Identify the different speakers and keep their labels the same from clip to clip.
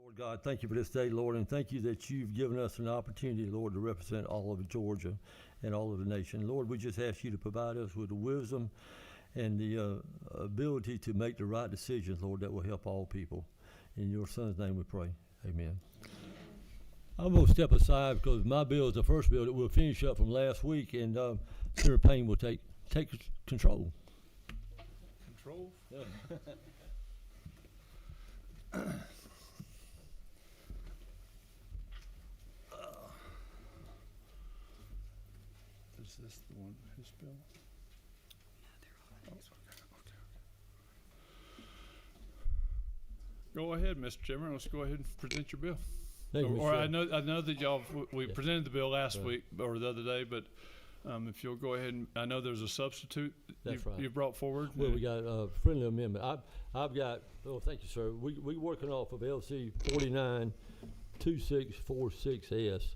Speaker 1: Lord God, thank you for this day, Lord, and thank you that you've given us an opportunity, Lord, to represent all of Georgia and all of the nation. Lord, we just ask you to provide us with the wisdom and the ability to make the right decisions, Lord, that will help all people. In your Son's name we pray. Amen. I'm going to step aside because my bill is the first bill that we'll finish up from last week, and Senator Payne will take control.
Speaker 2: Control?
Speaker 1: Yeah.
Speaker 2: Is this the one, his bill? Go ahead, Mr. Chairman. Let's go ahead and present your bill.
Speaker 1: Thank you,
Speaker 2: Or
Speaker 1: Mr.
Speaker 2: I know that y'all, we
Speaker 1: Yeah.
Speaker 2: presented the bill last
Speaker 1: Right.
Speaker 2: week or the other day, but if you'll go ahead and, I know there's a substitute
Speaker 1: That's right.
Speaker 2: you brought forward.
Speaker 1: Well, we got a friendly amendment. I've got, oh, thank you, sir. We working off of LC 492646S.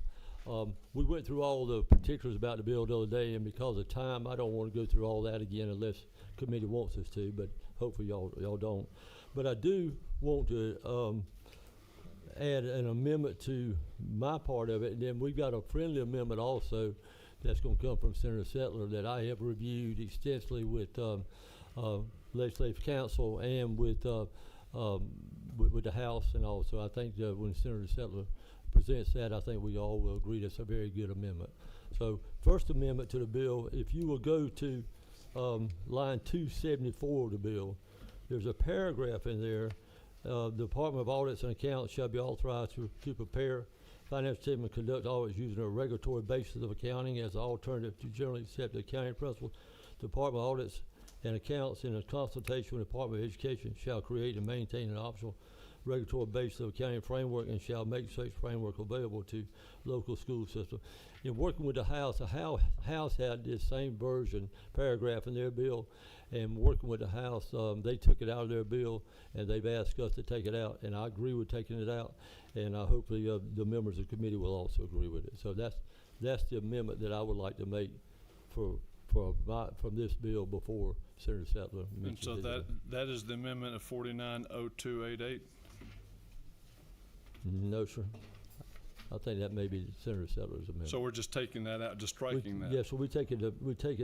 Speaker 1: We went through all the particulars about the bill the other day, and because of time, I don't want to go through all that again unless committee wants us to, but hopefully y'all don't. But I do want to add an amendment to my part of it, and then we've got a friendly amendment also that's going to come from Senator Settler that I have reviewed extensively with Legislative Council and with the House, and also I think when Senator Settler presents that, I think we all will agree that's a very good amendment. So first amendment to the bill, if you will go to line 274 of the bill, there's a paragraph in there. The Department of Audits and Accounts shall be authorized to prepare financial statement and conduct audits using a regulatory basis of accounting as an alternative to generally accepted accounting principles. The Department of Audits and Accounts, in a consultation with the Department of Education, shall create and maintain an optional regulatory basis of accounting framework and shall make such framework available to local school systems. In working with the House had this same version paragraph in their bill, and working with the House, they took it out of their bill, and they've asked us to take it out, and I agree with taking it out, and hopefully the members of the committee will also agree with it. So that's the amendment that I would like to make from this bill before Senator Settler
Speaker 2: And
Speaker 1: mentions
Speaker 2: so
Speaker 1: it.
Speaker 2: that is the amendment of 490288.
Speaker 1: No, sir. I think that may be Senator Settler's amendment.
Speaker 2: So we're just taking that out, just striking that.
Speaker 1: Yeah, so we're taking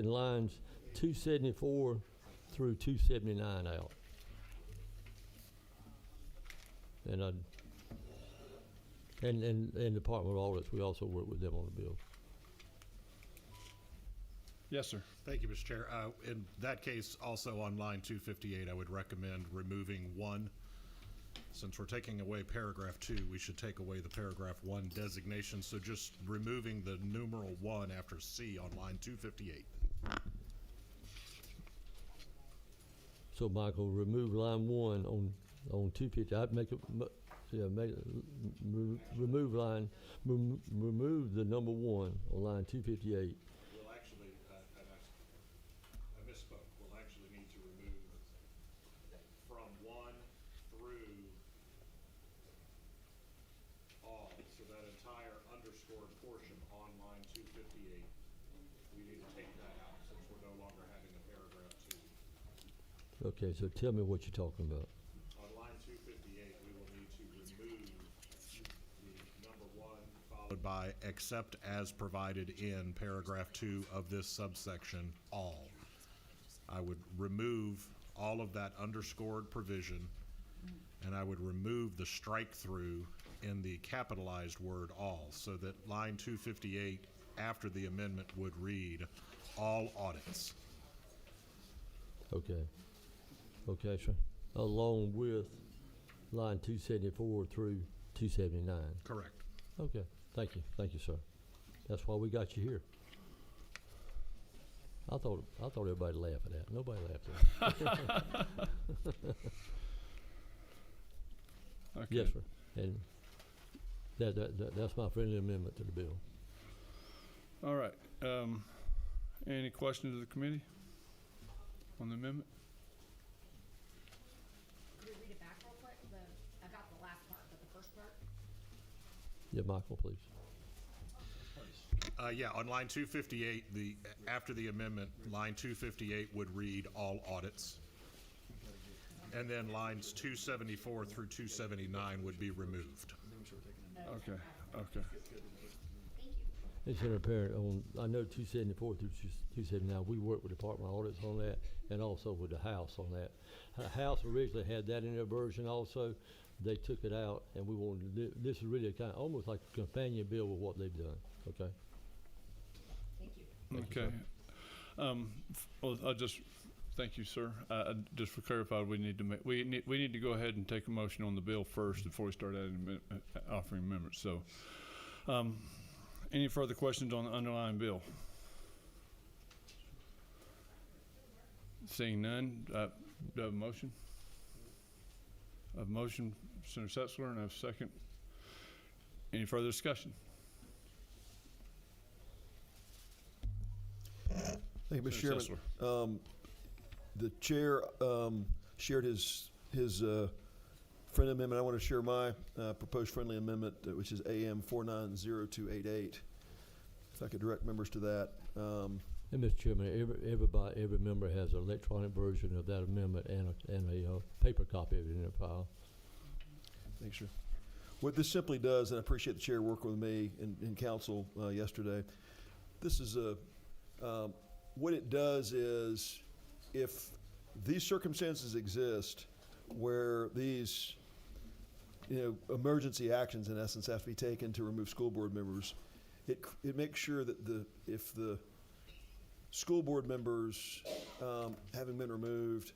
Speaker 1: lines 274 through 279 out. And Department of Audits, we also work with them on the bill.
Speaker 2: Yes, sir.
Speaker 3: Thank you, Mr. Chair. In that case, also on line 258, I would recommend removing 1. Since we're taking away paragraph 2, we should take away the paragraph 1 designation. So just removing the numeral 1 after C on line 258.
Speaker 1: So Michael, remove line 1 on 250. I'd make it, remove the number 1 on line 258.
Speaker 3: We'll actually, I misspoke. We'll actually need to remove from 1 through all. So that entire underscored portion on line 258, we need to take that out since we're no longer having a paragraph 2.
Speaker 1: Okay, so tell me what you're talking about.
Speaker 3: On line 258, we will need to remove the number 1 followed by except as provided in paragraph 2 of this subsection, all. I would remove all of that underscored provision, and I would remove the strike through in the capitalized word all, so that line 258 after the amendment would read all audits.
Speaker 1: Okay. Okay, sir. Along with line 274 through 279.
Speaker 3: Correct.
Speaker 1: Okay. Thank you. Thank you, sir. That's why we got you here. I thought everybody laughed at that. Nobody laughed at that.
Speaker 2: Okay.
Speaker 1: Yes, sir. And that's my friendly amendment to the bill.
Speaker 2: All right. Any questions of the committee on the amendment?
Speaker 4: Could we read it back real quick? I got the last part, but the first part?
Speaker 1: Yeah, Michael, please.
Speaker 3: Yeah, on line 258, after the amendment, line 258 would read all audits. And then lines 274 through 279 would be removed.
Speaker 2: Okay, okay.
Speaker 1: And Senator Parent, on, I know 274 through 279, we work with Department of Audits on that, and also with the House on that. House originally had that in their version also. They took it out, and we wanted to, this is really kind of almost like a companion bill with what they've done, okay?
Speaker 4: Thank you.
Speaker 1: Thank you,
Speaker 2: Okay. Well, I just, thank you, sir. Just for clarifying, we need to make, we need to go ahead and take a motion on the bill first before we start adding, offering amendments. So, any further questions on the underlying bill? Seeing none, do I have a motion? I have a motion, Senator Setzler, and I have a second. Any further discussion?
Speaker 5: Thank you, Mr.
Speaker 2: Senator
Speaker 5: Chairman. The chair shared his friendly amendment. I want to share my proposed friendly amendment, which is AM 490288. If I could direct members to that.
Speaker 1: And Mr. Chairman, every member has an electronic version of that amendment and a paper copy of it in their file.
Speaker 5: Thanks, sir. What this simply does, and I appreciate the chair working with me in council yesterday, this is what it does is if these circumstances exist where these emergency actions in essence have to be taken to remove school board members, it makes sure that if the school board members having been removed,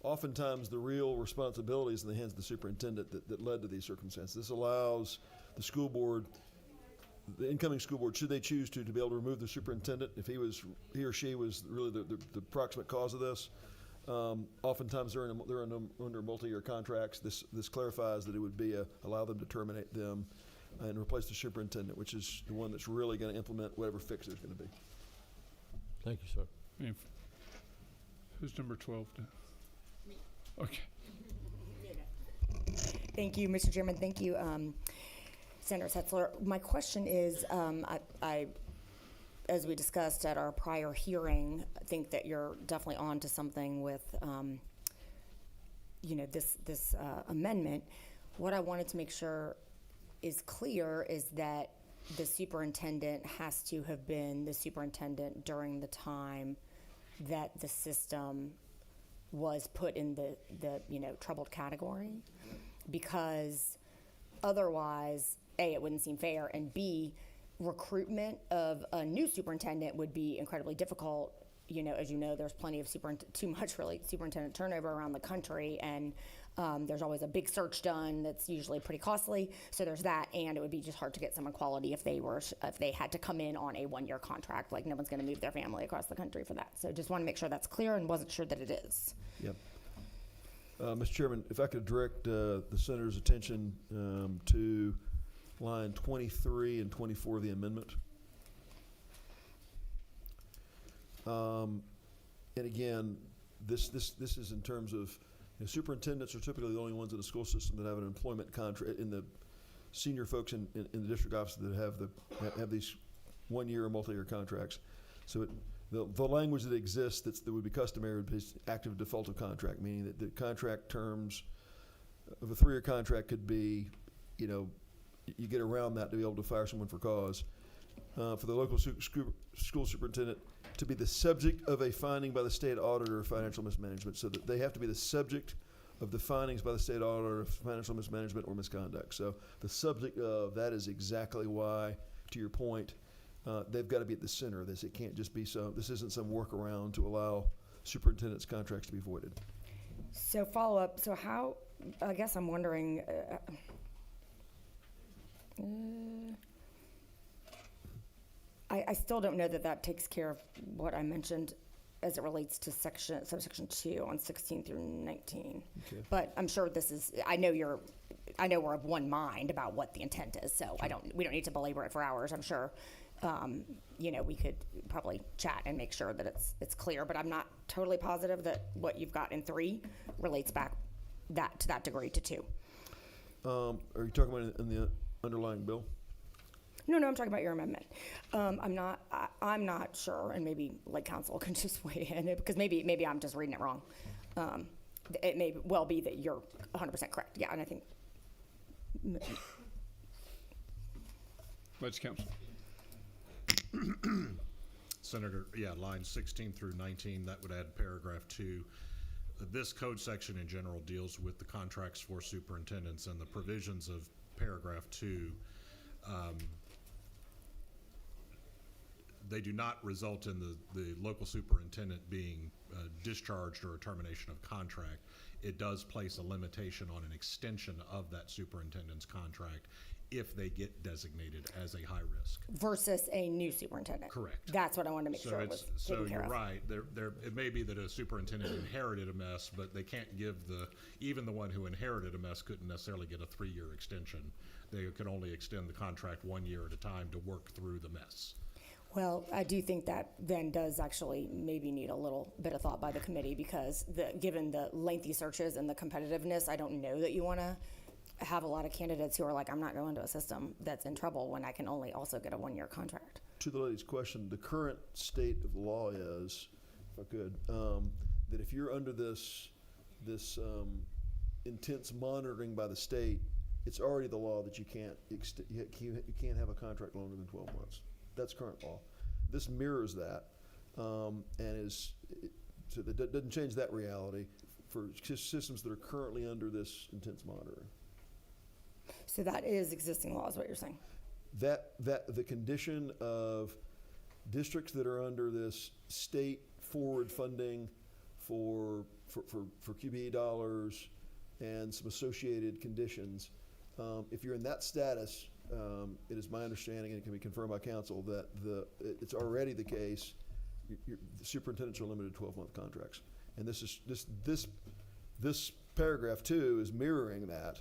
Speaker 5: oftentimes the real responsibility is in the hands of the superintendent that led to these circumstances. This allows the school board, the incoming school board, should they choose to be able to remove the superintendent if he or she was really the proximate cause of this. Oftentimes they're under multi-year contracts. This clarifies that it would be allow them to terminate them and replace the superintendent, which is the one that's really going to implement whatever fix there's going to be.
Speaker 1: Thank you, sir.
Speaker 2: Who's number 12? Okay.
Speaker 6: Thank you, Mr. Chairman. Thank you, Senator Setzler. My question is, I, as we discussed at our prior hearing, I think that you're definitely on to something with, this amendment. What I wanted to make sure is clear is that the superintendent has to have been the superintendent during the time that the system was put in the troubled category, because otherwise, A, it wouldn't seem fair, and B, recruitment of a new superintendent would be incredibly difficult. As you know, there's plenty of too much superintendent turnover around the country, and there's always a big search done that's usually pretty costly. So there's that, and it would be just hard to get someone quality if they had to come in on a one-year contract. Like, no one's going to move their family across the country for that. So just want to make sure that's clear, and wasn't sure that it is.
Speaker 5: Yep. Mr. Chairman, if I could direct the senator's attention to line 23 and 24 of the amendment. And again, this is in terms of superintendents are typically the only ones in the school system that have an employment contract, in the senior folks in the district office that have these one-year or multi-year contracts. So the language that exists that would be customary would be active default of contract, meaning that the contract terms of a 3-year contract could be, you get around that to be able to fire someone for cause. For the local school superintendent to be the subject of a finding by the state auditor of financial mismanagement, so that they have to be the subject of the findings by the state auditor of financial mismanagement or misconduct. So the subject of that is exactly why, to your point, they've got to be at the center of this. It can't just be this isn't some workaround to allow superintendent's contracts to be voided.
Speaker 6: So follow up. So how? I guess I'm wondering. I still don't know that takes care of what I mentioned as it relates to subsection 2 on 16 through 19.
Speaker 5: Okay.
Speaker 6: But I'm sure I know we're of one mind about what the intent is, so we don't need to belabor it for hours. I'm sure, we could probably chat and make sure that it's clear, but I'm not totally positive that what you've got in 3 relates back to that degree to 2.
Speaker 5: Are you talking about in the underlying bill?
Speaker 6: No, I'm talking about your amendment. I'm not sure, and maybe council can just weigh in, because maybe I'm just reading it wrong. It may well be that you're 100% correct. Yeah, and I think
Speaker 2: Budget Council.
Speaker 3: Senator, yeah, lines 16 through 19, that would add paragraph 2. This code section in general deals with the contracts for superintendents, and the provisions of paragraph 2, they do not result in the local superintendent being discharged or a termination of contract. It does place a limitation on an extension of that superintendent's contract if they get designated as a high risk.
Speaker 6: versus a new superintendent.
Speaker 3: Correct.
Speaker 6: That's what I wanted to make
Speaker 3: So
Speaker 6: sure it
Speaker 3: it's,
Speaker 6: was
Speaker 3: so
Speaker 6: taken care
Speaker 3: you're
Speaker 6: of.
Speaker 3: right, it may be that a superintendent inherited a mess, but they can't give even the one who inherited a mess couldn't necessarily get a 3-year extension. They could only extend the contract 1 year at a time to work through the mess.
Speaker 6: Well, I do think that then does actually maybe need a little bit of thought by the committee, because given the lengthy searches and the competitiveness, I don't know that you want to have a lot of candidates who are like, I'm not going to a system that's in trouble when I can only also get a 1-year contract.
Speaker 5: To the lady's question, the current state of the law is, if I could, that if you're under this intense monitoring by the state, it's already the law that you can't have a contract longer than 12 months. That's current law. This mirrors that, so that doesn't change that reality for systems that are currently under this intense monitoring.
Speaker 6: So that is existing law, is what you're saying.
Speaker 5: That the condition of districts that are under this state forward funding for QBE dollars and some associated conditions, if you're in that status, it is my understanding, and it can be confirmed by council, that it's already the case. The superintendents are limited to 12-month contracts, and this paragraph 2 is mirroring that.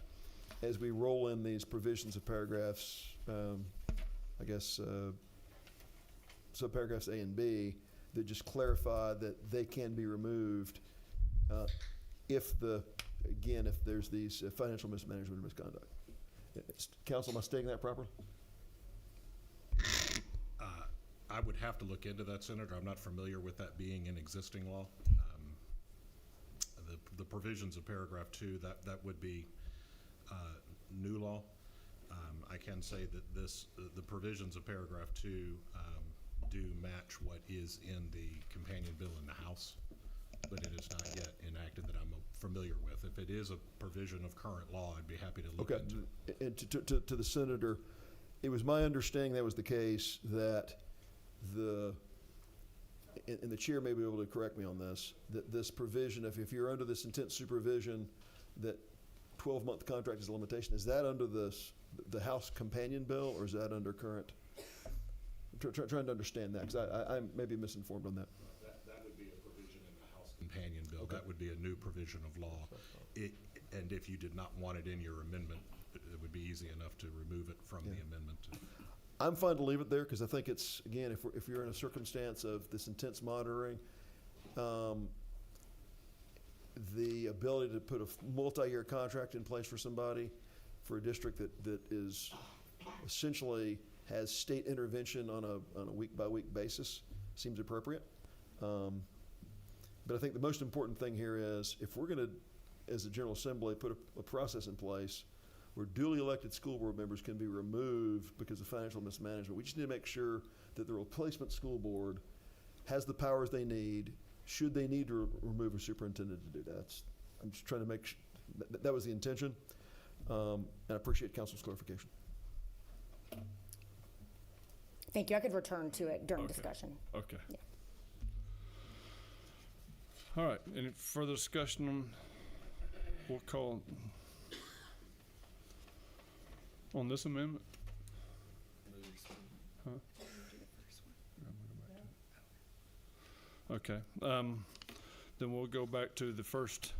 Speaker 5: As we roll in these provisions of paragraphs, subparagraphs A and B, that just clarify that they can be removed if there's these financial mismanagement or misconduct. Council, am I stating that properly?
Speaker 3: I would have to look into that, Senator. I'm not familiar with that being in existing law. The provisions of paragraph 2, that would be new law. I can say that the provisions of paragraph 2 do match what is in the companion bill in the House, but it is not yet enacted that I'm familiar with. If it is a provision of current law, I'd be happy to look into it.
Speaker 5: And to the senator, it was my understanding that was the case, that and the chair may be able to correct me on this, that this provision, if you're under this intense supervision, that 12-month contract is a limitation. Is that under the House companion bill, or is that under current? I'm trying to understand that, because I may be misinformed on that.
Speaker 3: That would be a provision in the House companion bill. Okay. That would be a new provision of law. And if you did not want it in your amendment, it would be easy enough to remove it from the amendment.
Speaker 5: I'm fine to leave it there, because I think it's, again, if you're in a circumstance of this intense monitoring, the ability to put a multi-year contract in place for somebody, for a district that is essentially has state intervention on a week-by-week basis, seems appropriate. But I think the most important thing here is, if we're going to, as a General Assembly, put a process in place where duly elected school board members can be removed because of financial mismanagement, we just need to make sure that the replacement school board has the powers they need, should they need to remove a superintendent to do that. I'm just trying to make sure that was the intention, and I appreciate council's clarification.
Speaker 6: Thank you. I could return to it during
Speaker 2: Okay.
Speaker 6: discussion.
Speaker 2: Okay.
Speaker 6: Yeah.
Speaker 2: All right, any further discussion on, we'll call, on this amendment? Huh? Okay, then we'll go back to the first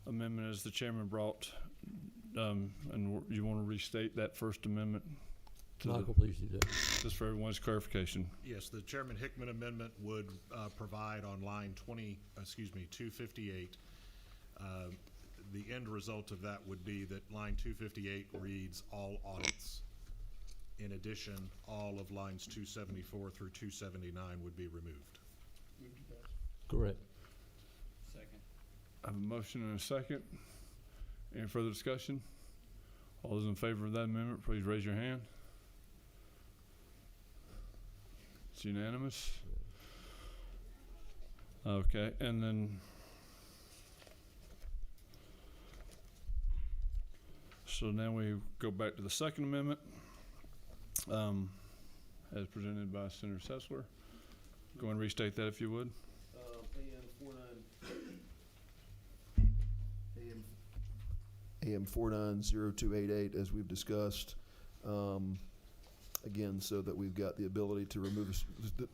Speaker 2: amendment as the chairman brought, and you want to restate that first amendment?
Speaker 1: Michael, please do that.
Speaker 2: Just for everyone's clarification.
Speaker 3: Yes, the Chairman Hickman amendment would provide on line 258. The end result of that would be that line 258 reads all audits. In addition, all of lines 274 through 279 would be removed.
Speaker 1: Correct.
Speaker 2: I have a motion and a second. Any further discussion? All those in favor of that amendment, please raise your hand. It's unanimous. Okay, and then so now we go back to the Second Amendment, as presented by Senator Sessler. Go and restate that if you would.
Speaker 5: AM 490288, as we've discussed. Again, so that we've got the ability to remove,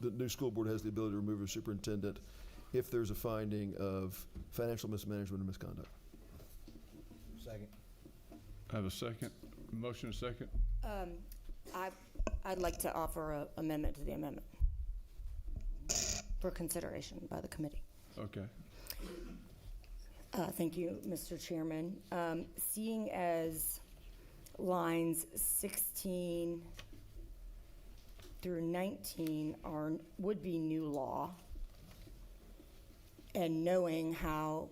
Speaker 5: the new school board has the ability to remove a superintendent if there's a finding of financial mismanagement or misconduct.
Speaker 7: Second.
Speaker 2: I have a second. Motion and a second.
Speaker 6: I'd like to offer an amendment to the amendment for consideration by the committee.
Speaker 2: Okay.
Speaker 6: Thank you, Mr. Chairman. Seeing as lines 16 through 19 would be new law, and knowing how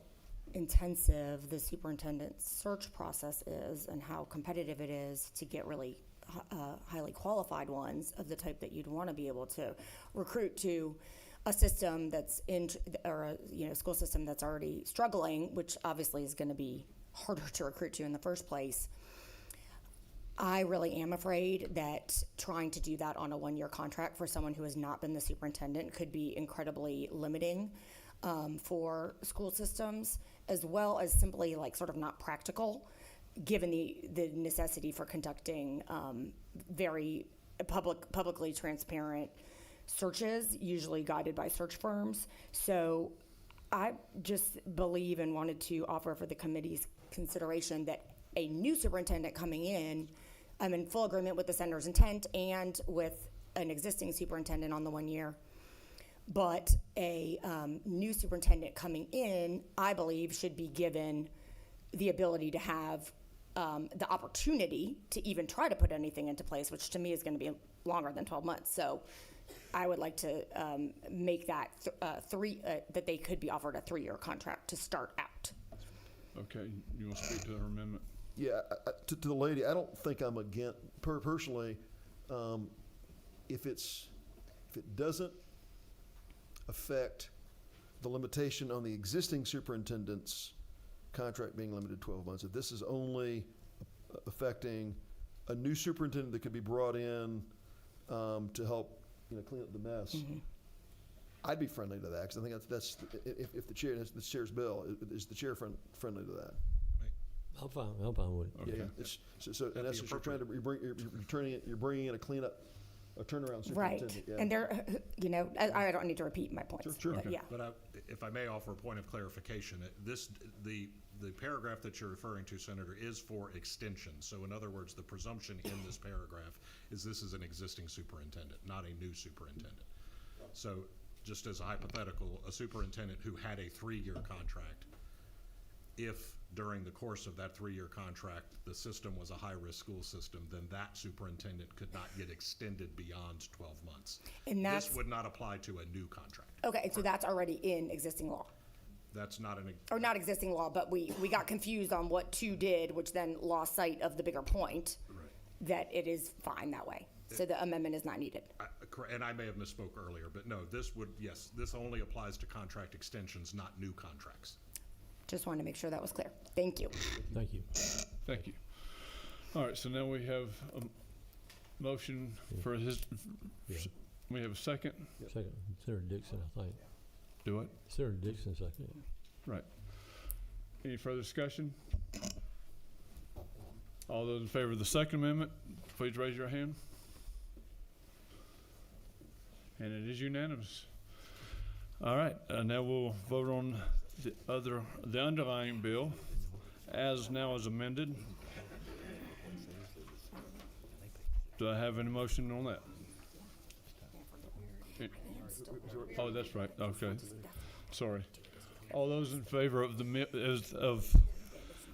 Speaker 6: intensive the superintendent's search process is and how competitive it is to get really highly qualified ones of the type that you'd want to be able to recruit to a system that's or a school system that's already struggling, which obviously is going to be harder to recruit to in the first place. I really am afraid that trying to do that on a one-year contract for someone who has not been the superintendent could be incredibly limiting for school systems, as well as simply sort of not practical, given the necessity for conducting very publicly transparent searches, usually guided by search firms. So I just believe and wanted to offer for the committee's consideration that a new superintendent coming in, I'm in full agreement with the senator's intent and with an existing superintendent on the 1 year. But a new superintendent coming in, I believe, should be given the ability to have the opportunity to even try to put anything into place, which to me is going to be longer than 12 months. So I would like to make that that they could be offered a 3-year contract to start out.
Speaker 2: Okay. You want to speak to her amendment?
Speaker 5: Yeah, to the lady, I don't think I'm against, personally, if it doesn't affect the limitation on the existing superintendent's contract being limited 12 months, if this is only affecting a new superintendent that could be brought in to help clean up the mess, I'd be friendly to that, because I think that's if the chair, the chair's bill, is the chair friendly to that?
Speaker 1: I'm fine with it.
Speaker 2: Okay.
Speaker 5: Yeah, it's, so in essence, you're trying to, you're bringing in a cleanup, a turnaround
Speaker 6: Right.
Speaker 5: superintendent. Yeah.
Speaker 6: And there, I don't need to repeat my points.
Speaker 5: Sure.
Speaker 6: But
Speaker 2: Okay.
Speaker 6: yeah.
Speaker 3: But if I may offer a point of clarification, the paragraph that you're referring to, Senator, is for extension. So in other words, the presumption in this paragraph is this is an existing superintendent, not a new superintendent. So just as a hypothetical, a superintendent who had a 3-year contract, if during the course of that 3-year contract, the system was a high-risk school system, then that superintendent could not get extended beyond 12 months.
Speaker 6: And that's,
Speaker 3: This would not apply to a new contract.
Speaker 6: okay, so that's already in existing law.
Speaker 3: That's not an,
Speaker 6: Or not existing law, but we got confused on what 2 did, which then lost sight of the bigger point, that it is fine that way. So the amendment is not needed.
Speaker 3: and I may have misspoke earlier, but no, this only applies to contract extensions, not new contracts.
Speaker 6: Just wanted to make sure that was clear. Thank you.
Speaker 1: Thank you.
Speaker 2: Thank you. All right, so now we have a motion for his,
Speaker 1: Yeah.
Speaker 2: we have a second.
Speaker 1: Second, Senator Dixon, I think.
Speaker 2: Do it?
Speaker 1: Senator Dixon, second.
Speaker 2: Right. Any further discussion? All those in favor of the Second Amendment, please raise your hand. And it is unanimous. All right, now we'll vote on the underlying bill as now is amended. Do I have any motion on that? Oh, that's right, okay. Sorry. All those in favor of of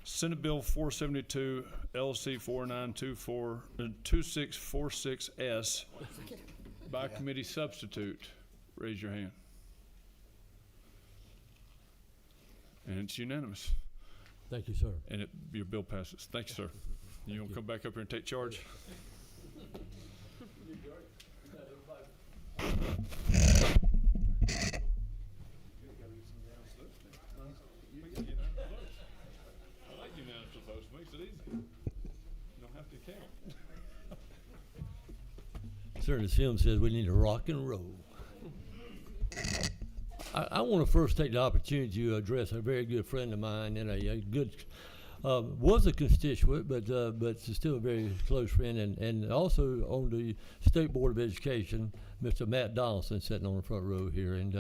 Speaker 2: Senate Bill 472 LC 2646S by committee substitute, raise your hand. And it's unanimous.
Speaker 1: Thank you, sir.
Speaker 2: And your bill passes. Thank you, sir. You want to come back up here and take charge? I like unanimous votes. Makes it easy. You don't have to count.
Speaker 1: Senator Sims says we need to rock and roll. I want to first take the opportunity to address a very good friend of mine and a good, was a constituent, but still a very close friend, and also on the State Board of Education, Mr. Matt Donaldson, sitting on the front row here. And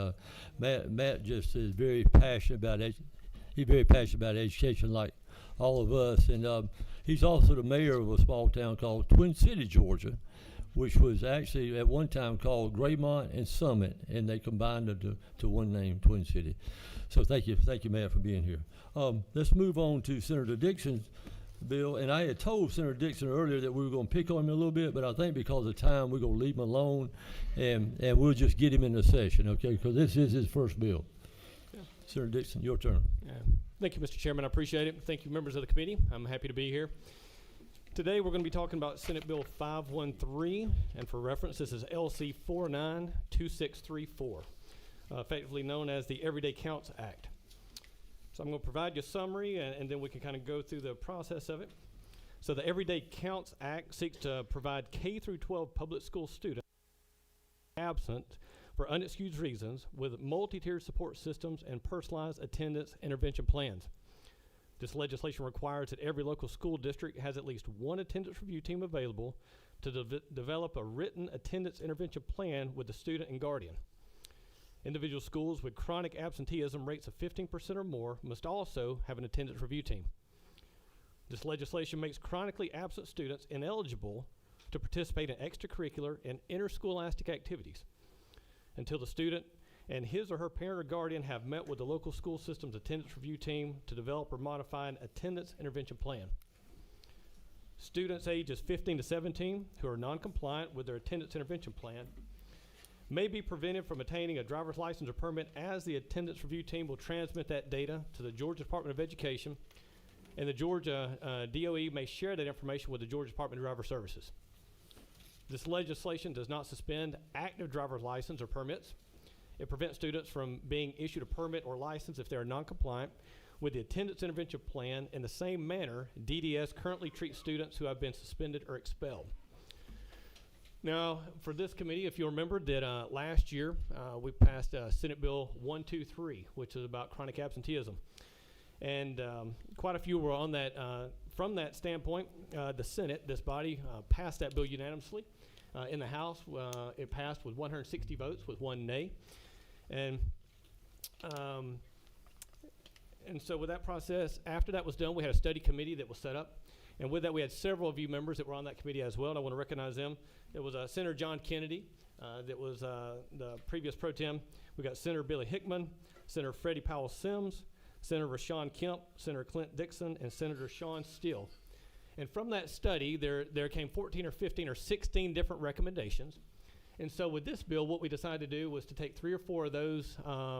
Speaker 1: Matt just is very passionate about he's very passionate about education, like all of us. And he's also the mayor of a small town called Twin City, Georgia, which was actually at one time called Graymont and Summit, and they combined it to one name, Twin City. So thank you, Matt, for being here. Let's move on to Senator Dixon's bill. And I had told Senator Dixon earlier that we were going to pick on him a little bit, but I think because of time, we're going to leave him alone, and we'll just get him in the session, okay? Because this is his first bill.
Speaker 8: Yeah.
Speaker 1: Senator Dixon, your turn.
Speaker 8: Thank you, Mr. Chairman. I appreciate it. Thank you, members of the committee. I'm happy to be here. Today, we're going to be talking about Senate Bill 513, and for reference, this is LC 492634, effectively known as the Everyday Counts Act. So I'm going to provide you a summary, and then we can kind of go through the process of it. So the Everyday Counts Act seeks to provide K through 12 public school students absent for unexcused reasons with multi-tiered support systems and personalized attendance intervention plans. This legislation requires that every local school district has at least one attendance review team available to develop a written attendance intervention plan with the student and guardian. Individual schools with chronic absenteeism rates of 15% or more must also have an attendance review team. This legislation makes chronically absent students ineligible to participate in extracurricular and interscholastic activities until the student and his or her parent or guardian have met with the local school system's attendance review team to develop or modify an attendance intervention plan. Students ages 15 to 17 who are non-compliant with their attendance intervention plan may be prevented from attaining a driver's license or permit, as the attendance review team will transmit that data to the Georgia Department of Education, and the Georgia DOE may share that information with the Georgia Department of Driver Services. This legislation does not suspend active driver's license or permits. It prevents students from being issued a permit or license if they are non-compliant with the attendance intervention plan in the same manner DDS currently treats students who have been suspended or expelled. Now, for this committee, if you'll remember that last year we passed Senate Bill 123, which is about chronic absenteeism. And quite a few were on that. From that standpoint, the Senate, this body, passed that bill unanimously. In the House, it passed with 160 votes with 1 nay. And so with that process, after that was done, we had a study committee that was set up. And with that, we had several of you members that were on that committee as well, and I want to recognize them. It was Senator John Kennedy, that was the previous pro tem. We got Senator Billy Hickman, Senator Freddie Powell Sims, Senator Rashawn Kemp, Senator Clint Dixon, and Senator Sean Steele. And from that study, there came 14 or 15 or 16 different recommendations. And so with this bill, what we decided to do was to take 3 or 4 of those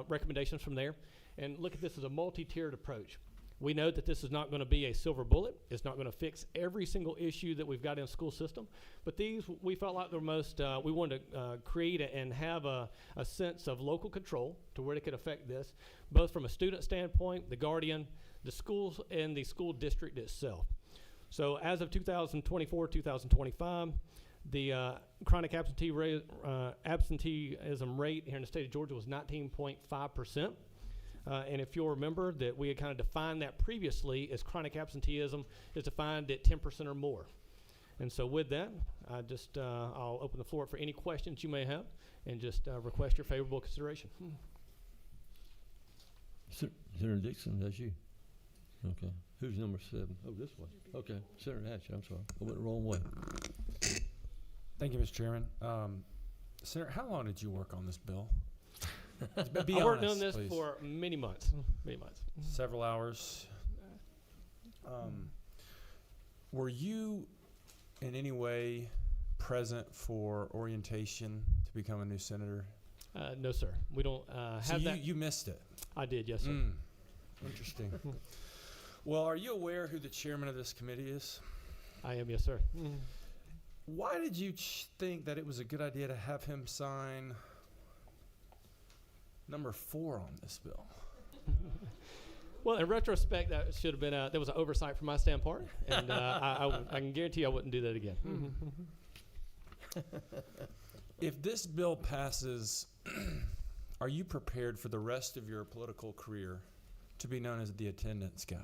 Speaker 8: recommendations from there and look at this as a multi-tiered approach. We know that this is not going to be a silver bullet. It's not going to fix every single issue that we've got in the school system. But these, we felt like the most, we wanted to create and have a sense of local control to where it could affect this, both from a student standpoint, the guardian, the schools, and the school district itself. So as of 2024, 2025, the chronic absenteeism rate here in the state of Georgia was 19.5%. And if you'll remember that we had kind of defined that previously as chronic absenteeism is defined at 10% or more. And so with that, I'll open the floor for any questions you may have and just request your favorable consideration.
Speaker 1: Senator Dixon, that's you. Okay. Who's number 7? Oh, this one. Okay. Senator Hatch, I'm sorry. I went the wrong way.
Speaker 9: Thank you, Mr. Chairman. Senator, how long did you work on this bill? Be
Speaker 8: I worked
Speaker 9: honest,
Speaker 8: on this
Speaker 9: please.
Speaker 8: for many months.
Speaker 9: Several hours. Were you in any way present for orientation to become a new senator?
Speaker 8: No, sir. We don't
Speaker 9: So
Speaker 8: have that.
Speaker 9: you missed it.
Speaker 8: I did, yes, sir.
Speaker 9: Interesting. Well, are you aware who the chairman of this committee is?
Speaker 8: I am, yes, sir.
Speaker 9: Why did you think that it was a good idea to have him sign number 4 on this bill?
Speaker 8: Well, in retrospect, that should have been there was an oversight from my standpoint, and I can guarantee I wouldn't do that again.
Speaker 9: If this bill passes, are you prepared for the rest of your political career to be known as the attendance guy?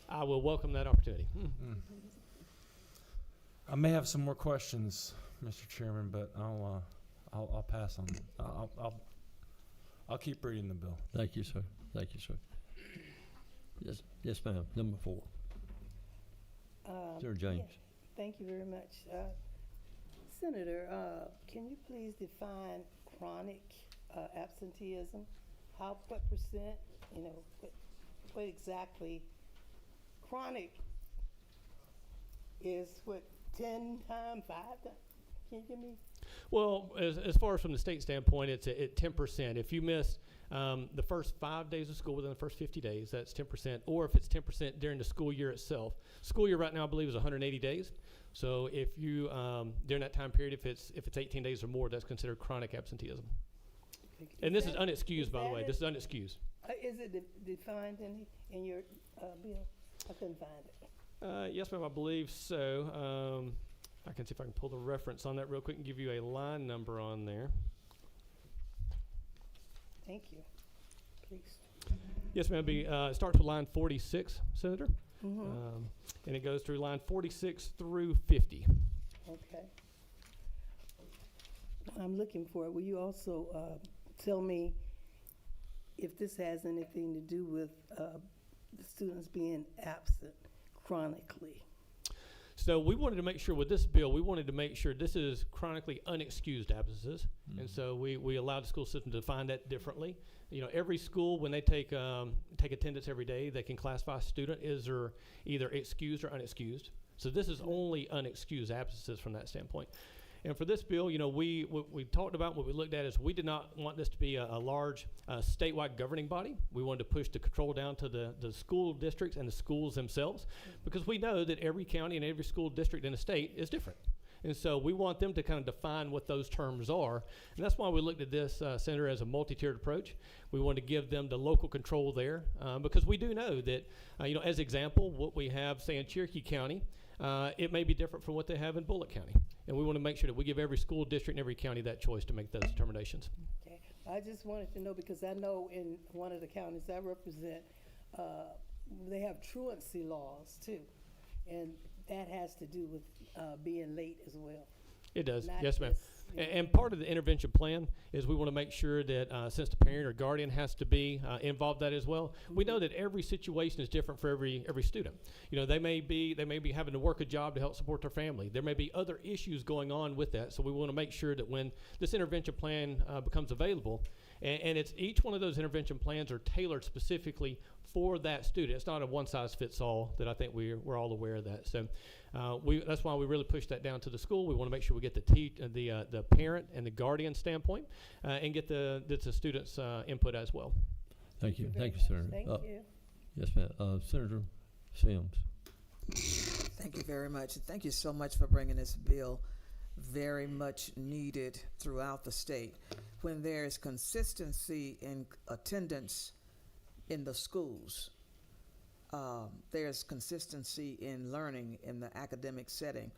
Speaker 8: I will welcome that opportunity.
Speaker 9: I may have some more questions, Mr. Chairman, but I'll pass on. I'll keep reading the bill.
Speaker 1: Thank you, sir. Thank you, sir. Yes, ma'am. Number 4. Senator James.
Speaker 10: Yeah, thank you very much. Senator, can you please define chronic absenteeism? What percent, what exactly? Chronic is what, 10 times, 5 times? Can you give me?
Speaker 8: Well, as far as from the state standpoint, it's at 10%. If you miss the first 5 days of school within the first 50 days, that's 10%. Or if it's 10% during the school year itself. School year right now, I believe, is 180 days. So if you during that time period, if it's 18 days or more, that's considered chronic absenteeism. And this is unexcused, by the way. This is unexcused.
Speaker 10: Is it defined in your bill? I couldn't find it.
Speaker 8: Yes, ma'am, I believe so. I can see if I can pull the reference on that real quick and give you a line number on there.
Speaker 10: Thank you. Please.
Speaker 8: Yes, ma'am. It starts with line 46, Senator, and it goes through line 46 through 50.
Speaker 10: Okay. I'm looking for it. Will you also tell me if this has anything to do with the students being absent chronically?
Speaker 8: So we wanted to make sure with this bill, we wanted to make sure this is chronically unexcused absences. And so we allowed the school system to define that differently. Every school, when they take attendance every day, they can classify a student as either excused or unexcused. So this is only unexcused absences from that standpoint. And for this bill, what we talked about, what we looked at is we did not want this to be a large statewide governing body. We wanted to push the control down to the school districts and the schools themselves, because we know that every county and every school district in the state is different. And so we want them to kind of define what those terms are. And that's why we looked at this, Senator, as a multi-tiered approach. We wanted to give them the local control there, because we do know that, as example, what we have, say, in Cherokee County, it may be different from what they have in Bullitt County. And we want to make sure that we give every school district and every county that choice to make those determinations.
Speaker 10: Okay. I just wanted to know, because I know in one of the counties I represent, they have truancy laws too. And that has to do with being late as well.
Speaker 8: It does,
Speaker 10: Not
Speaker 8: yes, ma'am.
Speaker 10: just,
Speaker 8: And part of the intervention plan is we want to make sure that since the parent or guardian has to be involved in that as well, we know that every situation is different for every student. They may be having to work a job to help support their family. There may be other issues going on with that, so we want to make sure that when this intervention plan becomes available, and it's each one of those intervention plans are tailored specifically for that student. It's not a one-size-fits-all. That I think we're all aware of that. So that's why we really push that down to the school. We want to make sure we get the parent and the guardian standpoint, and get the students' input as well.
Speaker 1: Thank you. Thank you, Senator.
Speaker 10: Thank you.
Speaker 1: Yes, ma'am. Senator Sims.
Speaker 11: Thank you very much. Thank you so much for bringing this bill, very much needed throughout the state. When there is consistency in attendance in the schools, there's consistency in learning in the academic setting.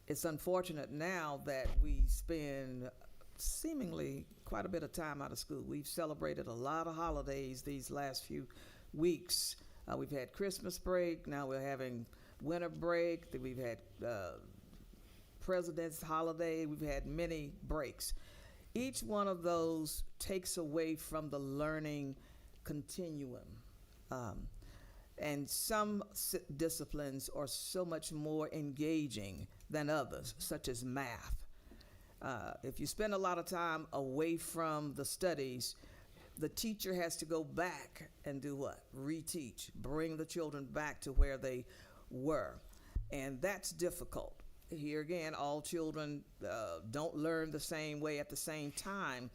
Speaker 11: It's unfortunate now that we spend seemingly quite a bit of time out of school. We've celebrated a lot of holidays these last few weeks. We've had Christmas break, now we're having winter break, we've had President's holiday, we've had many breaks. Each one of those takes away from the learning continuum. And some disciplines are so much more engaging than others, such as math. If you spend a lot of time away from the studies, the teacher has to go back and do what? Reteach, bring the children back to where they were. And that's difficult. Here again, all children don't learn the same way at the same time,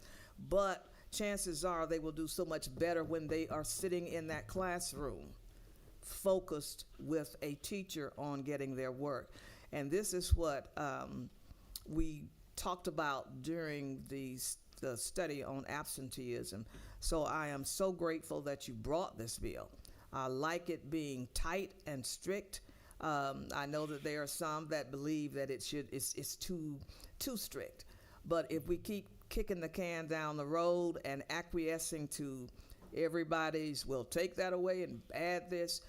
Speaker 11: but chances are they will do so much better when they are sitting in that classroom, focused with a teacher on getting their work. And this is what we talked about during the study on absenteeism. So I am so grateful that you brought this bill. I like it being tight and strict. I know that there are some that believe that it's too strict. But if we keep kicking the can down the road and acquiescing to everybody's, we'll take that away and add this,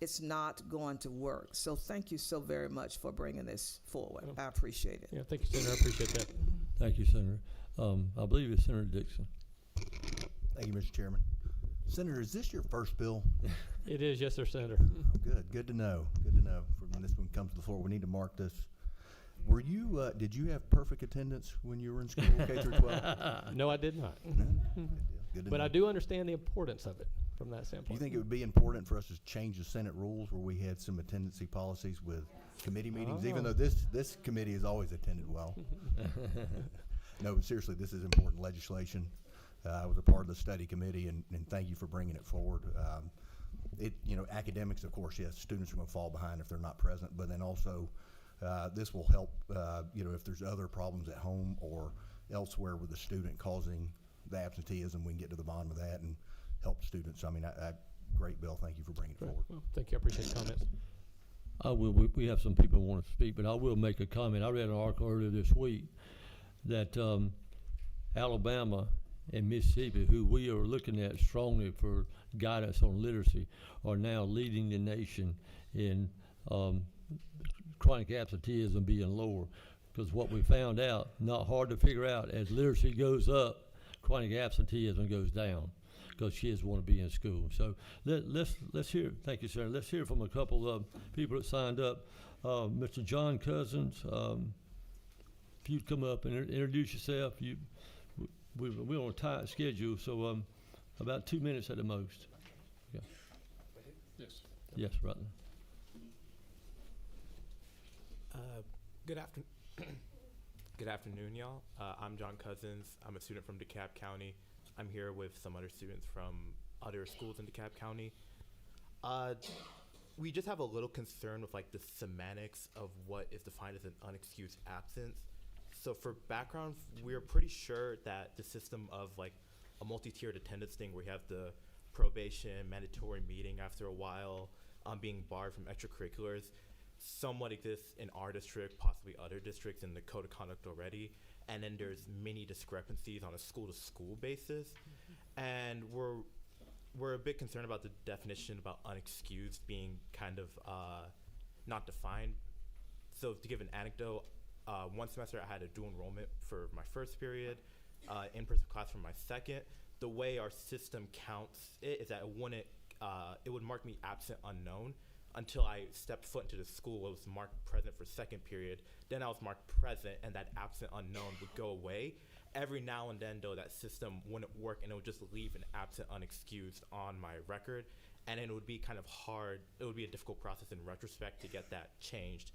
Speaker 11: it's not going to work. So thank you so very much for bringing this forward. I appreciate it.
Speaker 8: Yeah, thank you, Senator. I appreciate that.
Speaker 1: Thank you, Senator. I believe it's Senator Dixon.
Speaker 7: Thank you, Mr. Chairman. Senator, is this your first bill?
Speaker 8: It is, yes, sir, Senator.
Speaker 7: Oh, good. Good to know. Good to know. For when this one comes to the floor, we need to mark this. Were you? Did you have perfect attendance when you were in school, K through 12?
Speaker 8: No, I did not.
Speaker 7: No? Good deal. Good to
Speaker 8: But
Speaker 7: know.
Speaker 8: I do understand the importance of it from that
Speaker 7: Do
Speaker 8: standpoint.
Speaker 7: you think it would be important for us to change the Senate rules where we had some attendance policies with committee meetings, even though this committee has always attended well? No, but seriously, this is important legislation. I was a part of the study committee, and thank you for bringing it forward. Academics, of course, yes, students are going to fall behind if they're not present, but then also this will help, if there's other problems at home or elsewhere with the student causing the absenteeism, we can get to the bottom of that and help students. I mean, great bill. Thank you for bringing it forward.
Speaker 8: Well, thank you. I appreciate the comments.
Speaker 1: We have some people who want to speak, but I will make a comment. I read an article earlier this week that Alabama and Mississippi, who we are looking at strongly for guidance on literacy, are now leading the nation in chronic absenteeism being lower. Because what we found out, not hard to figure out, as literacy goes up, chronic absenteeism goes down because kids want to be in school. So let's hear, thank you, sir. Let's hear from a couple of people that signed up. Mr. John Cousins, if you'd come up and introduce yourself. We're on a tight schedule, so about 2 minutes at the most. Yeah.
Speaker 2: Yes.
Speaker 1: Yes, right.
Speaker 12: Good afternoon, y'all. I'm John Cousins. I'm a student from DeKalb County. I'm here with some other students from other schools in DeKalb County. We just have a little concern with like the semantics of what is defined as an unexcused absence. So for background, we're pretty sure that the system of like a multi-tiered attendance thing where you have the probation, mandatory meeting after a while, being barred from extracurriculars, somewhat exists in our district, possibly other districts in the code of conduct already. And then there's many discrepancies on a school-to-school basis. And we're a bit concerned about the definition about unexcused being kind of not defined. So to give an anecdote, one semester I had a dual enrollment for my first period, in-person class for my second. The way our system counts it is that it would mark me absent unknown until I stepped foot into the school. It was marked present for second period. Then I was marked present, and that absent unknown would go away. Every now and then, though, that system wouldn't work, and it would just leave an absent unexcused on my record. And it would be kind of hard. It would be a difficult process in retrospect to get that changed.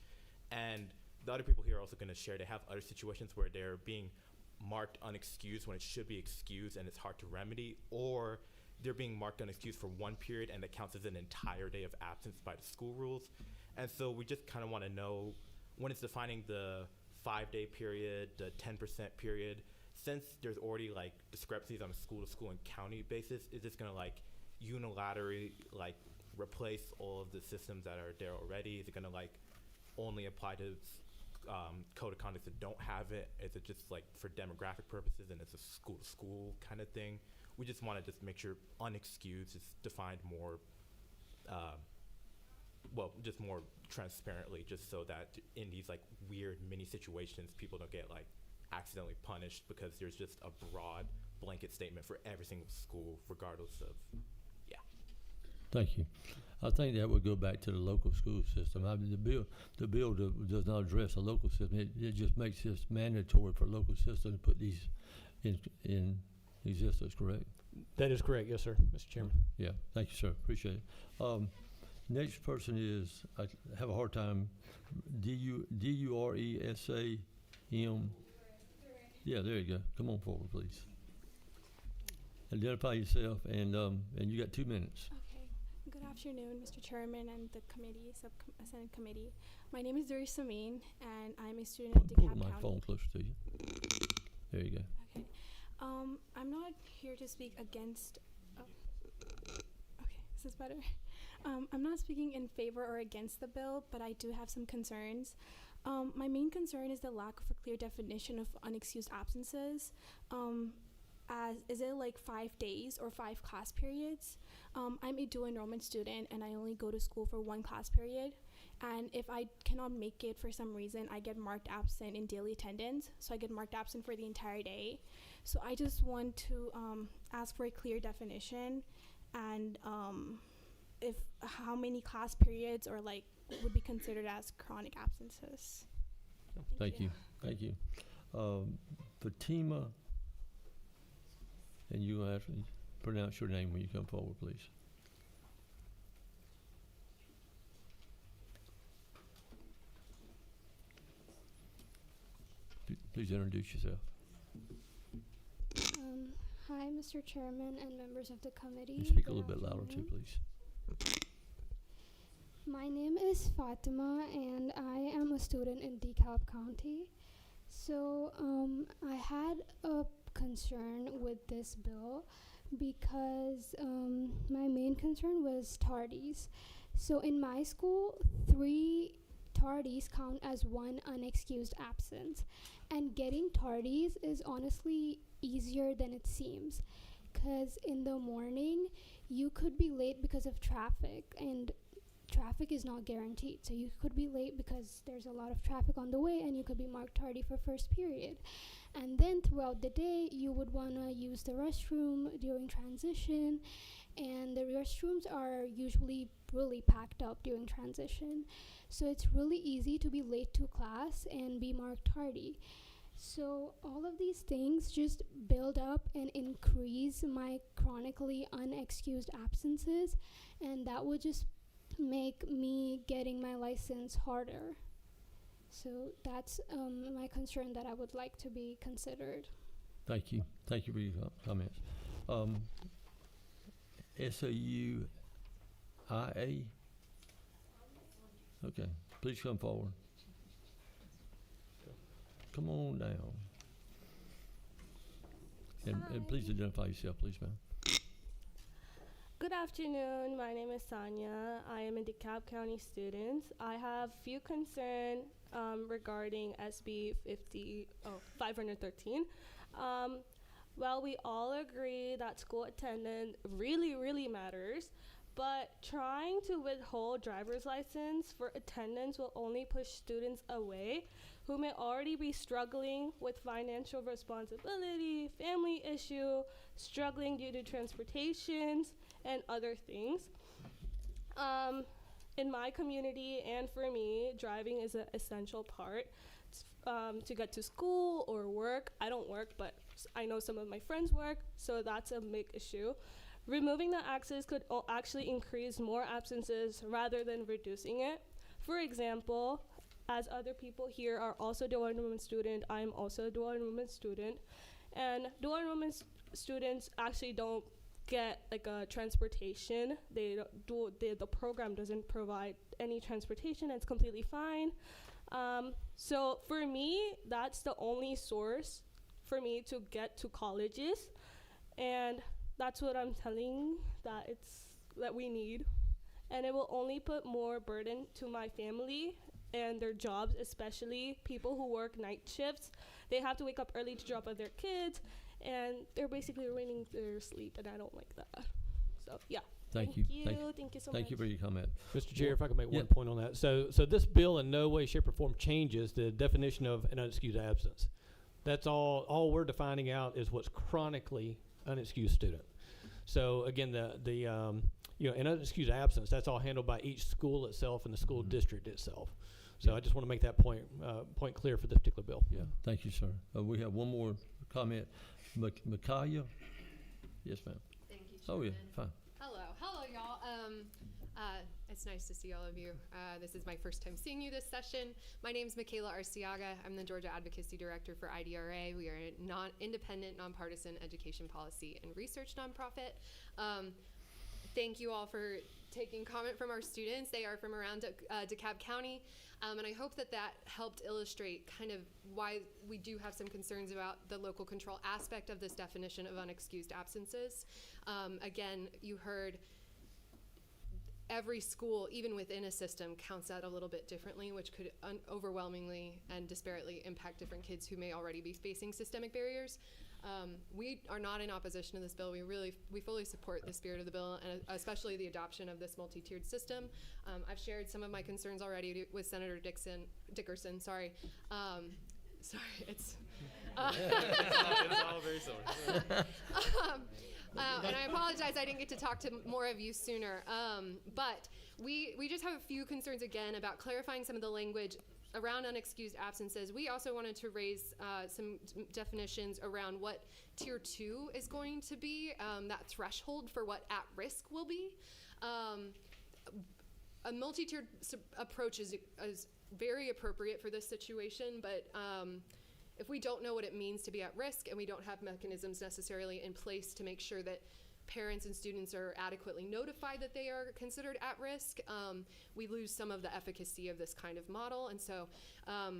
Speaker 12: And the other people here are also going to share they have other situations where they're being marked unexcused when it should be excused, and it's hard to remedy, or they're being marked unexcused for one period and that counts as an entire day of absence by the school rules. And so we just kind of want to know when it's defining the 5-day period, the 10% period, since there's already like discrepancies on a school to school and county basis, is this going to like unilaterally like replace all of the systems that are there already? Is it going to like only apply to code of conduct that don't have it? Is it just like for demographic purposes and it's a school to school kind of thing? We just want to just make sure unexcused is defined more, just more transparently, just so that in these like weird mini situations, people don't get like accidentally punished because there's just a broad blanket statement for every single school, regardless of,
Speaker 1: Thank you. I think that would go back to the local school system. I mean, the bill does not address a local system. It just makes this mandatory for local system to put these in existence, correct?
Speaker 8: That is correct, yes, sir, Mr. Chairman.
Speaker 1: Yeah, thank you, sir. Appreciate it. Next person is, I have a hard time, D-U-R-E-S-A-M. Yeah, there you go. Come on forward, please. identify yourself, and you got 2 minutes.
Speaker 13: Okay. Good afternoon, Mr. Chairman and the committee, Senate committee. My name is Duri Samin, and I'm a student at
Speaker 1: Pull
Speaker 13: DeKalb
Speaker 1: the
Speaker 13: County.
Speaker 1: microphone closer to you. There you go.
Speaker 13: Okay. I'm not here to speak against. Okay, is this better? I'm not speaking in favor or against the bill, but I do have some concerns. My main concern is the lack of a clear definition of unexcused absences. Is it like 5 days or 5 class periods? I'm a dual enrollment student, and I only go to school for 1 class period. And if I cannot make it for some reason, I get marked absent in daily attendance. So I get marked absent for the entire day. So I just want to ask for a clear definition, and if how many class periods or like would be considered as chronic absences.
Speaker 1: Thank you. Thank you. Fatima, and you have to pronounce your name when you come forward, please. Please introduce yourself.
Speaker 13: Hi, Mr. Chairman and members of the committee.
Speaker 1: You speak a little bit louder too, please.
Speaker 13: My name is Fatima, and I am a student in DeKalb County. So I had a concern with this bill because my main concern was tardies. So in my school, 3 tardies count as 1 unexcused absence, and getting tardies is honestly easier than it seems, because in the morning you could be late because of traffic, and traffic is not guaranteed, so you could be late because there's a lot of traffic on the way, and you could be marked tardy for first period. And then throughout the day you would want to use the restroom during transition, and the restrooms are usually really packed up during transition, so it's really easy to be late to class and be marked tardy. So all of these things just build up and increase my chronically unexcused absences, and that would just make me getting my license harder. So that's my concern that I would like to be considered.
Speaker 1: Thank you. Thank you for your comments. SAUIA? Okay, please come forward. Come on down. And please identify yourself, please, ma'am.
Speaker 13: Good afternoon. My name is Sanya. I am a DeKalb County student. I have few concerns regarding SB 513. Well, we all agree that school attendance really matters, but trying to withhold driver's license for attendance will only push students away who may already be struggling with financial responsibility, family issue, struggling due to transportations, and other things. In my community and for me, driving is an essential part to get to school or work. I don't work, but I know some of my friends work, so that's a big issue. Removing the access could actually increase more absences rather than reducing it. For example, as other people here are also dual enrollment student, I'm also a dual enrollment student, and dual enrollment students actually don't get like a transportation. The program doesn't provide any transportation. It's completely fine. So for me, that's the only source for me to get to colleges, and that's what I'm telling that we need. And it will only put more burden to my family and their jobs, especially people who work night shifts. They have to wake up early to drop off their kids, and they're basically ruining their sleep, and I don't like that. So yeah.
Speaker 1: Thank you.
Speaker 13: Thank you so much.
Speaker 1: Thank you for your comment.
Speaker 8: Mr. Chair, if I could make
Speaker 1: Yeah.
Speaker 8: one point on that. So this bill in no way, shape, or form changes the definition of an unexcused absence. That's all we're defining out is what's chronically unexcused student. So again, the an unexcused absence, that's all handled by each school itself and the school district itself. So
Speaker 1: Yeah.
Speaker 8: I just want to make that point clear for this particular bill.
Speaker 1: Yeah, thank you, sir. We have one more comment. Micaiah? Yes, ma'am.
Speaker 4: Thank you,
Speaker 1: Oh, yeah,
Speaker 4: Chairman.
Speaker 1: fine.
Speaker 4: Hello, y'all.
Speaker 14: It's nice to see all of you. This is my first time seeing you this session. My name is Michaela Arciaga. I'm the Georgia Advocacy Director for IDRA. We are a independent, nonpartisan education policy and research nonprofit. Thank you all for taking comment from our students. They are from around DeKalb County. And I hope that that helped illustrate kind of why we do have some concerns about the local control aspect of this definition of unexcused absences. Again, you heard every school, even within a system, counts that a little bit differently, which could overwhelmingly and disparately impact different kids who may already be facing systemic barriers. We are not in opposition to this bill. We fully support the spirit of the bill, and especially the adoption of this multi-tiered system. I've shared some of my concerns already with Senator Dickerson. Sorry, it's.
Speaker 12: It's all very similar.
Speaker 14: And I apologize I didn't get to talk to more of you sooner. But we just have a few concerns again about clarifying some of the language around unexcused absences. We also wanted to raise some definitions around what Tier 2 is going to be, that threshold for what at risk will be. A multi-tiered approach is very appropriate for this situation, but if we don't know what it means to be at risk and we don't have mechanisms necessarily in place to make sure that parents and students are adequately notified that they are considered at risk, we lose some of the efficacy of this kind of model. And so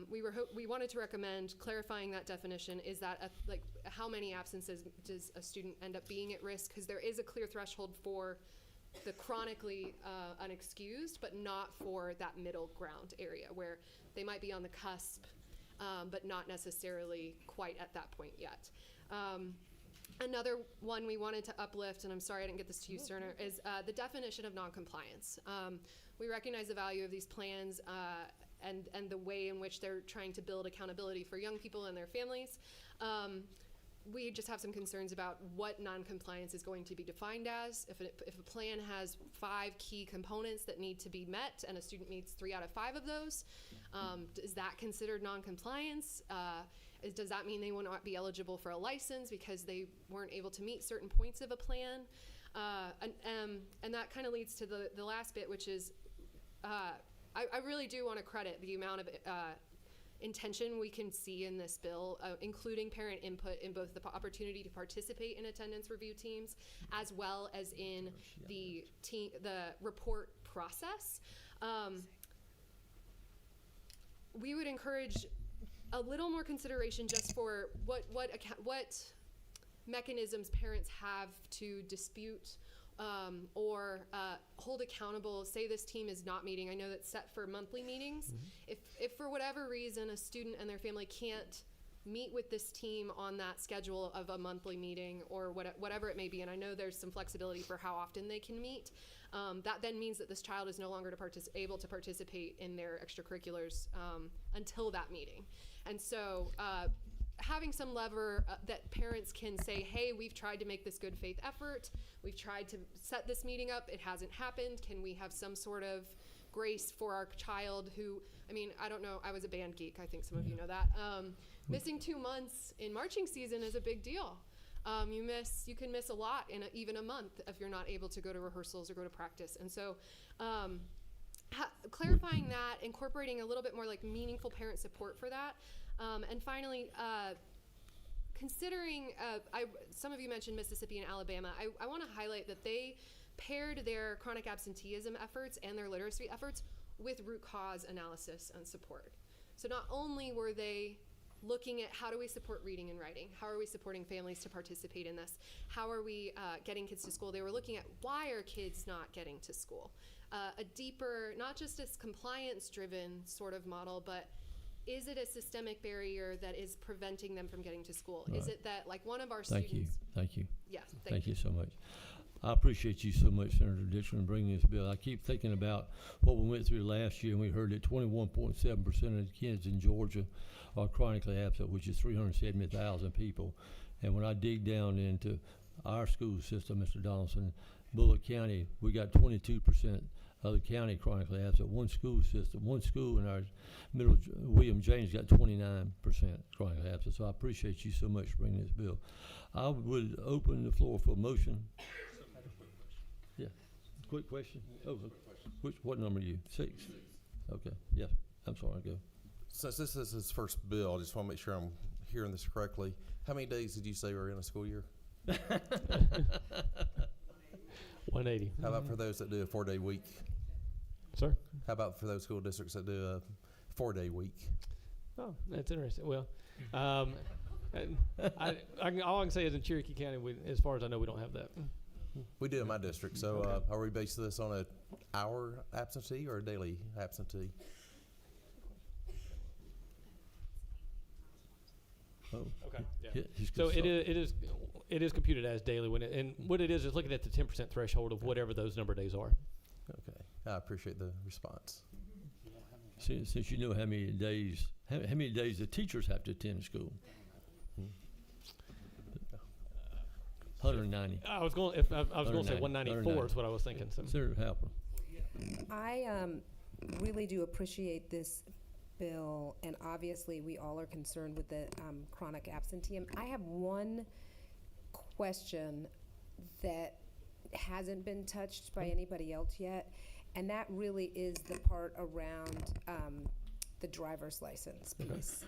Speaker 14: we wanted to recommend clarifying that definition. Is that like how many absences does a student end up being at risk? Because there is a clear threshold for the chronically unexcused, but not for that middle ground area where they might be on the cusp, but not necessarily quite at that point yet. Another one we wanted to uplift, and I'm sorry I didn't get this to you sooner, is the definition of noncompliance. We recognize the value of these plans and the way in which they're trying to build accountability for young people and their families. We just have some concerns about what noncompliance is going to be defined as. If a plan has 5 key components that need to be met and a student meets 3 out of 5 of those, is that considered noncompliance? Does that mean they will not be eligible for a license because they weren't able to meet certain points of a plan? And that kind of leads to the last bit, which is I really do want to credit the amount of intention we can see in this bill, including parent input in both the opportunity to participate in attendance review teams as well as in the report process. We would encourage a little more consideration just for what mechanisms parents have to dispute or hold accountable. Say this team is not meeting. I know that's set for monthly meetings. Mm-hmm. If for whatever reason a student and their family can't meet with this team on that schedule of a monthly meeting or whatever it may be, and I know there's some flexibility for how often they can meet, that then means that this child is no longer able to participate in their extracurriculars until that meeting. And so having some lever that parents can say, hey, we've tried to make this good faith effort. We've tried to set this meeting up. It hasn't happened. Can we have some sort of grace for our child who, I mean, I don't know. I was a band geek. I think some of you know that. Missing 2 months in marching season is a big deal. You can miss a lot in even a month if you're not able to go to rehearsals or go to practice. And so clarifying that, incorporating a little bit more like meaningful parent support for that. And finally, considering, some of you mentioned Mississippi and Alabama. I want to highlight that they paired their chronic absenteeism efforts and their literacy efforts with root cause analysis and support. So not only were they looking at how do we support reading and writing, how are we supporting families to participate in this, how are we getting kids to school, they were looking at why are kids not getting to school. A deeper, not just a compliance-driven sort of model, but is it a systemic barrier that is preventing them from getting to school?
Speaker 1: Right.
Speaker 14: Is it that, like, one of our
Speaker 1: Thank
Speaker 14: students...
Speaker 1: Thank you.
Speaker 14: Yes,
Speaker 1: Thank you so much. I appreciate you so much, Senator Dixon, bringing this bill. I keep thinking about what we went through last year, and we heard that 21.7% of the kids in Georgia are chronically absent, which is 370,000 people. And when I dig down into our school system, Mr. Donaldson, Bullock County, we got 22% of the county chronically absent. One school in our middle, William James, got 29% chronically absent. So I appreciate you so much for bringing this bill. I would open the floor for a motion. Yeah. quick question? Oh, what number are you? 6? Okay, yes, I'm sorry, go.
Speaker 15: Since this is his first bill, I just want to make sure I'm hearing this correctly. How many days did you say were in a school year?
Speaker 8: 180.
Speaker 15: How about for those that do a 4-day week?
Speaker 8: Sir?
Speaker 15: How about for those school districts that do a 4-day week?
Speaker 8: Oh, that's interesting. Well, and all I can say is in Cherokee County, as far as I know, we don't have that.
Speaker 15: We do in my district. So are we basing this on an hour absentee or a daily absentee?
Speaker 1: Oh.
Speaker 8: Okay. Yeah.
Speaker 1: He's
Speaker 8: So
Speaker 1: consult-
Speaker 8: it is computed as daily and what it is looking at the 10% threshold of whatever those number of days are.
Speaker 15: Okay. I appreciate the response.
Speaker 1: Since you know how many days the teachers have to attend school. 190.
Speaker 8: I was going to say 194 is what I was thinking. So.
Speaker 1: Senator Halper.
Speaker 16: I really do appreciate this bill, and obviously we all are concerned with the chronic absenteeism. I have one question that hasn't been touched by anybody else yet, and that really is the part around the driver's license piece.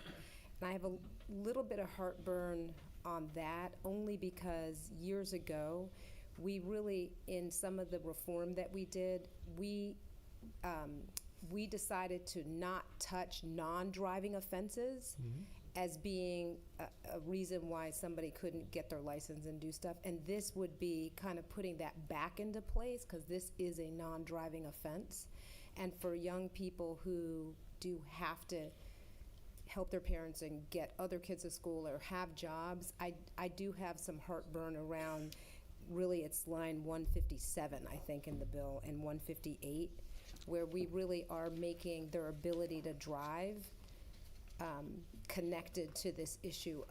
Speaker 16: And I have a little bit of heartburn on that, only because years ago, we really, in some of the reform that we did, we decided to not touch non-driving offenses as being a reason why somebody couldn't get their license and do stuff. And this would be kind of putting that back into place, because this is a non-driving offense. And for young people who do have to help their parents and get other kids to school or have jobs, I do have some heartburn around, really it's line 157, I think, in the bill, and 158, where we really are making their ability to drive connected to this issue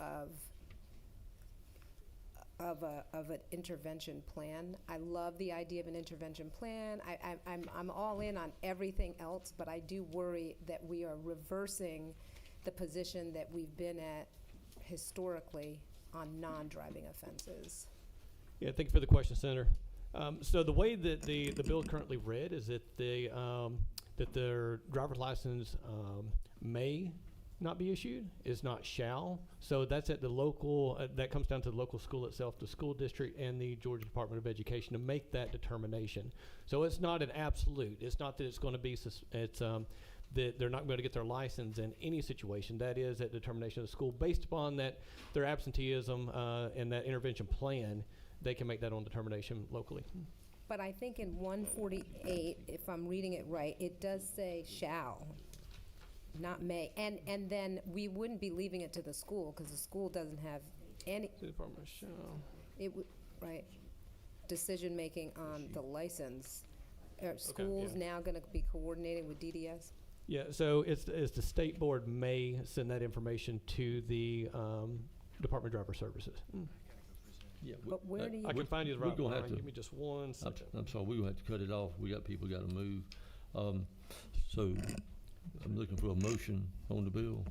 Speaker 16: of an intervention plan. I love the idea of an intervention plan. I'm all in on everything else, but I do worry that we are reversing the position that we've been at historically on non-driving offenses.
Speaker 8: Yeah, thank you for the question, Senator. So the way that the bill is currently read is that that their driver's license may not be issued, is not shall. So that's at the local, that comes down to the local school itself, the school district and the Georgia Department of Education to make that determination. So it's not an absolute. It's not that it's going to be, that they're not going to get their license in any situation. That is at determination of the school based upon that their absenteeism and that intervention plan. They can make that on determination locally.
Speaker 16: But I think in 148, if I'm reading it right, it does say shall, not may. And then we wouldn't be leaving it to the school, because the school doesn't have any.
Speaker 8: The department shall.
Speaker 16: It would, right, decision-making on the license. Are schools now going to be coordinating with DDS?
Speaker 8: Yeah, so it's the state board may send that information to the Department of Driver Services.
Speaker 1: Yeah,
Speaker 16: But where do you?
Speaker 8: I can find you the
Speaker 1: we're
Speaker 8: right
Speaker 1: gonna
Speaker 8: line.
Speaker 1: have to-
Speaker 8: Give me just one second.
Speaker 1: I'm sorry, we're going to have to cut it off. We got people got to move. So I'm looking for a motion on the bill.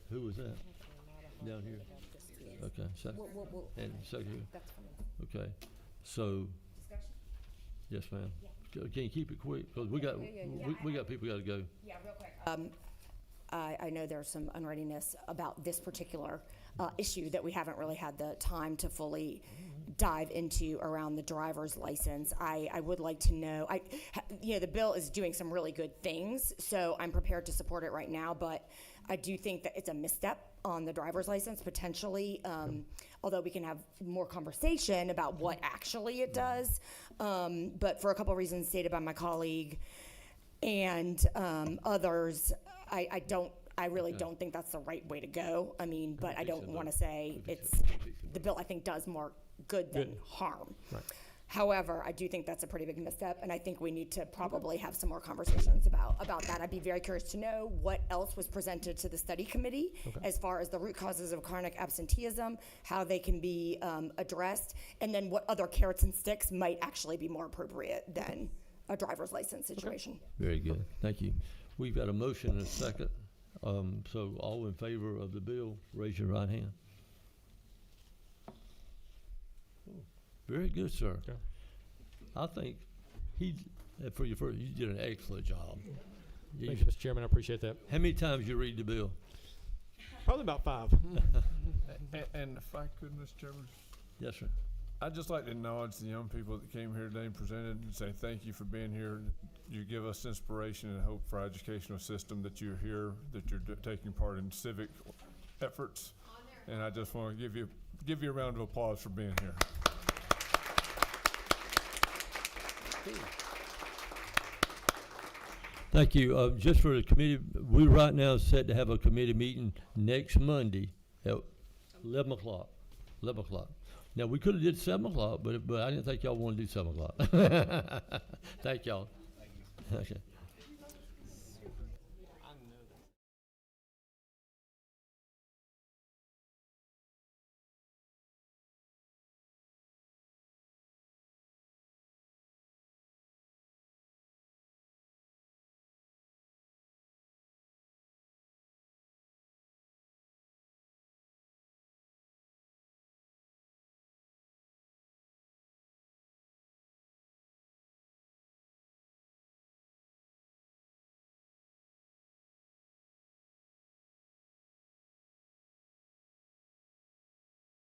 Speaker 1: Who was that? Down here? Okay, second. And second here?
Speaker 16: That's fine.
Speaker 1: Okay, so. Yes, ma'am. Can you keep it quick? Because we got people got to go.
Speaker 6: Yeah, real quick. I know there's some unreadiness about this particular issue that we haven't really had the time to fully dive into around the driver's license. I would like to know, the bill is doing some really good things, so I'm prepared to support it right now, but I do think that it's a misstep on the driver's license potentially, although we can have more conversation about what actually it does. But for a couple reasons stated by my colleague and others, I really don't think that's the right way to go. I mean, but I don't want to say the bill I think does more good than harm.
Speaker 8: Right.
Speaker 6: However, I do think that's a pretty big misstep, and I think we need to probably have some more conversations about that. I'd be very curious to know what else was presented to the study committee as far as the root causes of chronic absenteeism, how they can be addressed, and then what other carrots and sticks might actually be more appropriate than a driver's license situation.
Speaker 1: Very good. Thank you. We've got a motion and a second. So all in favor of the bill, raise your right hand. Very good, sir.
Speaker 8: Okay.
Speaker 1: I think for your first, you did an excellent job.
Speaker 8: Thank you, Mr. Chairman. I appreciate that.
Speaker 1: How many times you read the bill?
Speaker 8: Probably about 5.
Speaker 2: And if I could, Mr. Chairman,
Speaker 1: Yes, sir.
Speaker 2: I'd just like to acknowledge the young people that came here today and presented and say thank you for being here. You give us inspiration and hope for our educational system that you're here, that you're taking part in civic efforts. And I just want to give you a round of applause for being here.
Speaker 1: Thank you. Just for the committee, we right now set to have a committee meeting next Monday at 11 o'clock. 11 o'clock. Now, we could have did 7 o'clock, but I didn't think y'all wanted to do 7 o'clock. Thank y'all. Okay.